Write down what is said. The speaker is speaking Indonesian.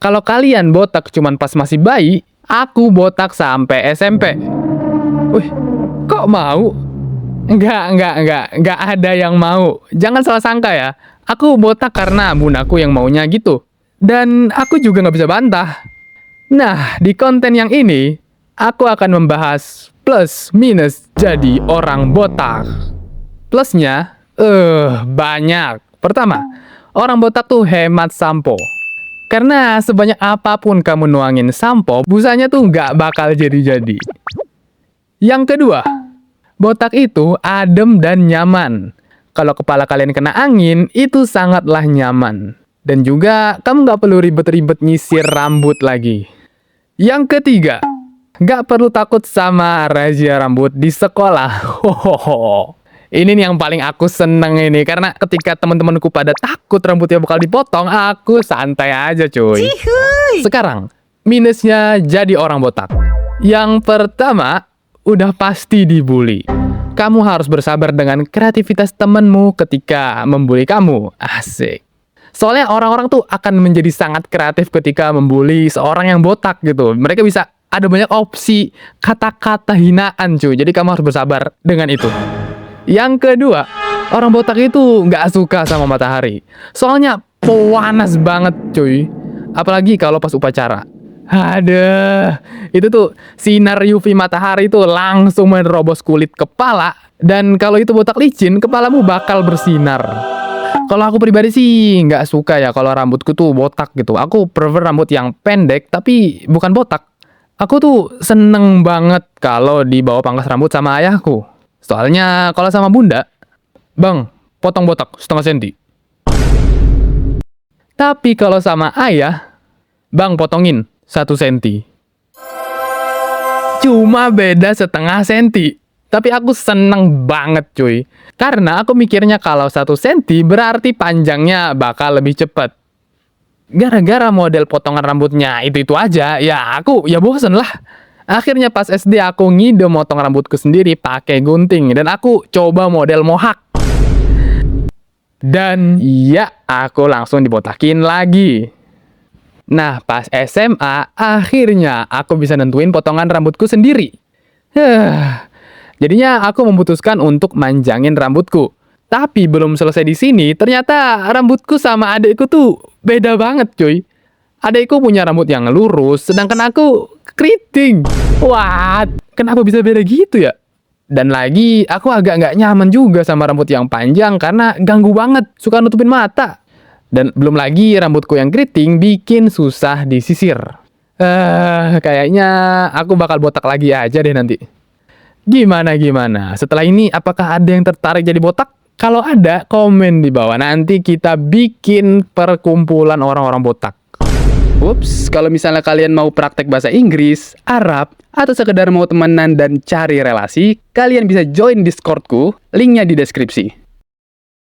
Kalau kalian botak cuman pas masih bayi, aku botak sampai SMP. Wih, kok mau? Enggak ada yang mau. Jangan salah sangka ya. Aku botak karena bundaku yang maunya gitu. Dan aku juga nggak bisa bantah. Nah, di konten yang ini, aku akan membahas plus minus jadi orang botak. Plusnya, banyak. Pertama, orang botak tuh hemat sampo. Karena sebanyak apapun kamu nuangin sampo, busanya tuh nggak bakal jadi-jadi. Yang kedua, botak itu adem dan nyaman. Kalau kepala kalian kena angin, itu sangatlah nyaman. Dan juga, kamu nggak perlu ribet-ribet nyisir rambut lagi. Yang ketiga, nggak perlu takut sama razia rambut di sekolah. Hohoho. Ini nih yang paling aku seneng ini. Karena ketika teman-temanku pada takut rambutnya bakal dipotong, aku santai aja cuy. Sekarang, minusnya jadi orang botak. Yang pertama, udah pasti dibully. Kamu harus bersabar dengan kreativitas temenmu ketika membuli kamu. Asik. Soalnya orang-orang tuh akan menjadi sangat kreatif ketika membuli seorang yang botak gitu. Mereka bisa ada banyak opsi kata-kata hinaan cuy. Jadi kamu harus bersabar dengan itu. Yang kedua, orang botak itu nggak suka sama matahari. Soalnya panas banget cuy. Apalagi kalau pas upacara. Aduh, itu tuh sinar UV matahari tuh langsung menerobos kulit kepala. Dan kalau itu botak licin, kepalamu bakal bersinar. Kalau aku pribadi sih nggak suka ya kalau rambutku tuh botak gitu. Aku prefer rambut yang pendek tapi bukan botak. Aku tuh seneng banget kalau dibawa pangkas rambut sama ayahku. Soalnya kalau sama bunda, bang, potong botak setengah senti. Tapi kalau sama ayah, bang, potongin 1 senti. Cuma beda setengah senti. Tapi aku seneng banget cuy. Karena aku mikirnya kalau 1 senti berarti panjangnya bakal lebih cepet. Gara-gara model potongan rambutnya itu-itu aja, ya aku ya bosen lah. Akhirnya pas SD aku ngide motong rambutku sendiri pakai gunting. Dan aku coba model mohak. Dan ya, aku langsung dibotakin lagi. Nah, pas SMA, akhirnya aku bisa nentuin potongan rambutku sendiri. Jadinya aku memutuskan untuk manjangin rambutku. Tapi belum selesai di sini, ternyata rambutku sama adekku tuh beda banget cuy. Adekku punya rambut yang lurus, sedangkan aku keriting. Wah, kenapa bisa beda gitu ya? Dan lagi, aku agak nggak nyaman juga sama rambut yang panjang karena ganggu banget, suka nutupin mata. Dan belum lagi rambutku yang keriting bikin susah disisir. Kayaknya aku bakal botak lagi aja deh nanti. Gimana? Setelah ini apakah ada yang tertarik jadi botak? Kalau ada, komen di bawah. Nanti kita bikin perkumpulan orang-orang botak. Ups, kalau misalnya kalian mau praktek bahasa Inggris, Arab, atau sekedar mau temenan dan cari relasi, kalian bisa join Discordku, linknya di deskripsi.